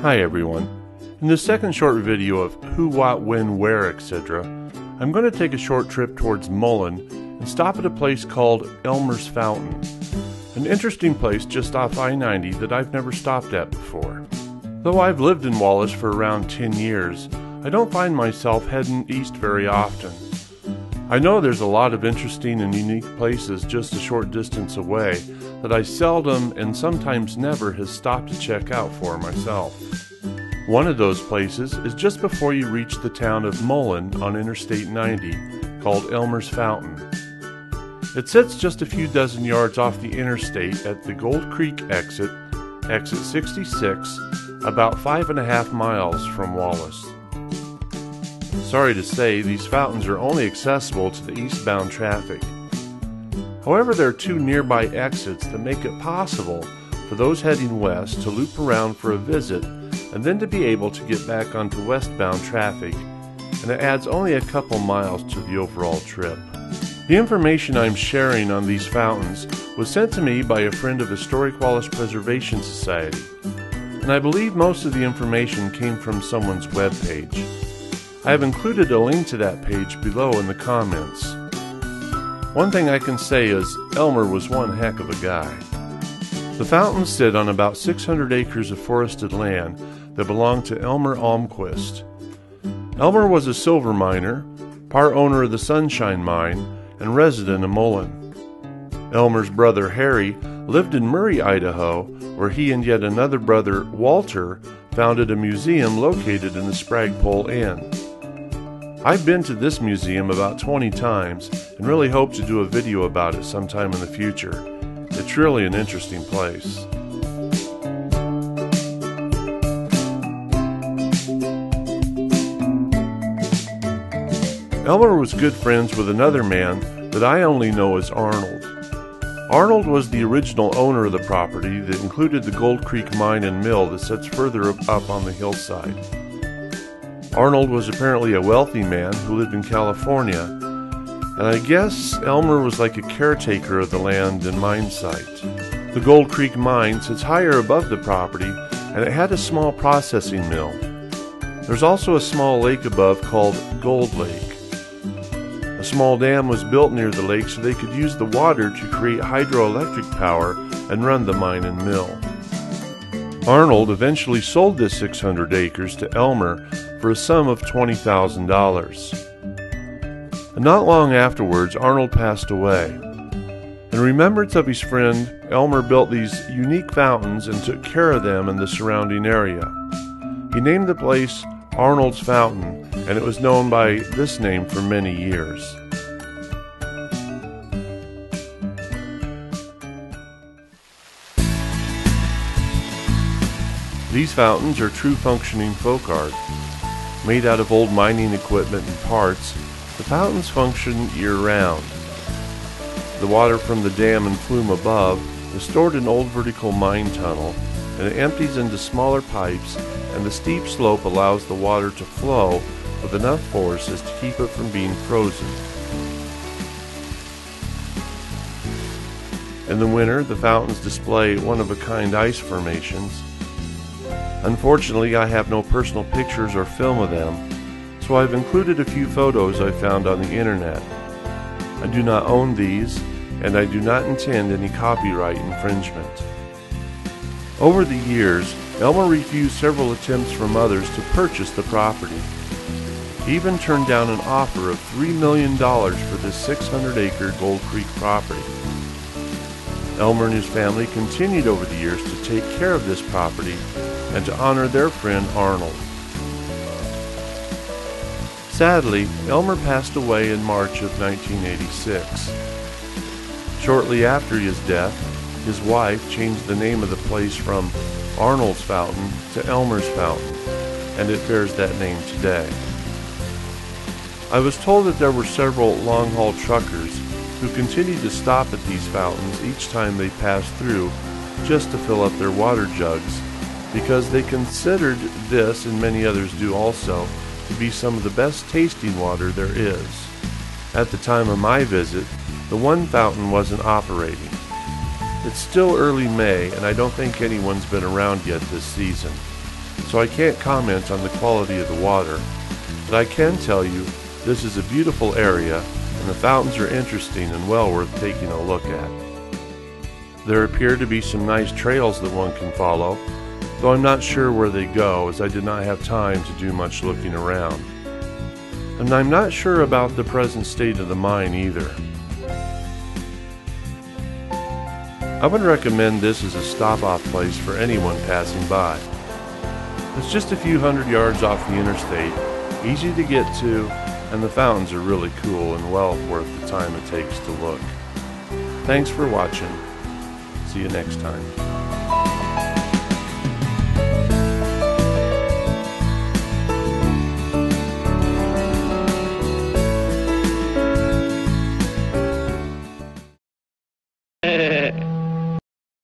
Hi everyone. In this second short video of who, what, when, where, etc., I'm going to take a short trip towards Mullan and stop at a place called Elmer's Fountain, an interesting place just off I-90 that I've never stopped at before. Though I've lived in Wallace for around 10 years, I don't find myself heading east very often. I know there's a lot of interesting and unique places just a short distance away that I seldom and sometimes never has stopped to check out for myself. One of those places is just before you reach the town of Mullan on Interstate 90, called Elmer's Fountain. It sits just a few dozen yards off the interstate at the Gold Creek exit 66, about 5.5 miles from Wallace. Sorry to say, these fountains are only accessible to the eastbound traffic. However, there are two nearby exits that make it possible for those heading west to loop around for a visit and then to be able to get back onto westbound traffic, and it adds only a couple miles to the overall trip. The information I'm sharing on these fountains was sent to me by a friend of Historic Wallace Preservation Society, and I believe most of the information came from someone's webpage. I have included a link to that page below in the comments. One thing I can say is Elmer was one heck of a guy. The fountains sit on about 600 acres of forested land that belonged to Elmer Almquist. Elmer was a silver miner, part owner of the Sunshine Mine, and resident of Mullan. Elmer's brother Harry lived in Murray, Idaho, where he and yet another brother, Walter, founded a museum located in the Spragpole Inn. I've been to this museum about 20 times and really hope to do a video about it sometime in the future. It's really an interesting place. Elmer was good friends with another man that I only know as Arnold. Arnold was the original owner of the property that included the Gold Creek mine and mill that sits further up on the hillside. Arnold was apparently a wealthy man who lived in California, and I guess Elmer was like a caretaker of the land and mine site. The Gold Creek mine sits higher above the property, and it had a small processing mill. There's also a small lake above called Gold Lake. A small dam was built near the lake so they could use the water to create hydroelectric power and run the mine and mill. Arnold eventually sold this 600 acres to Elmer for a sum of $20,000. And not long afterwards, Arnold passed away. In remembrance of his friend, Elmer built these unique fountains and took care of them in the surrounding area. He named the place Arnold's Fountain, and it was known by this name for many years. These fountains are true functioning folk art. Made out of old mining equipment and parts, the fountains function year-round. The water from the dam and flume above is stored in old vertical mine tunnel, and it empties into smaller pipes, and the steep slope allows the water to flow with enough forces to keep it from being frozen. In the winter, the fountains display one-of-a-kind ice formations. Unfortunately, I have no personal pictures or film of them, so I've included a few photos I found on the internet. I do not own these, and I do not intend any copyright infringement. Over the years, Elmer refused several attempts from others to purchase the property. He even turned down an offer of $3 million for this 600-acre Gold Creek property. Elmer and his family continued over the years to take care of this property and to honor their friend Arnold. Sadly, Elmer passed away in March of 1986. Shortly after his death, his wife changed the name of the place from Arnold's Fountain to Elmer's Fountain, and it bears that name today. I was told that there were several long-haul truckers who continued to stop at these fountains each time they passed through just to fill up their water jugs, because they considered this, and many others do also, to be some of the best tasting water there is. At the time of my visit, the one fountain wasn't operating. It's still early May, and I don't think anyone's been around yet this season. so I can't comment on the quality of the water, but I can tell you this is a beautiful area and the fountains are interesting and well worth taking a look at. There appear to be some nice trails that one can follow, though I'm not sure where they go as I did not have time to do much looking around. And I'm not sure about the present state of the mine either. I would recommend this as a stop-off place for anyone passing by. It's just a few hundred yards off the interstate, easy to get to, and the fountains are really cool and well worth the time it takes to look. Thanks for watching. See you next time.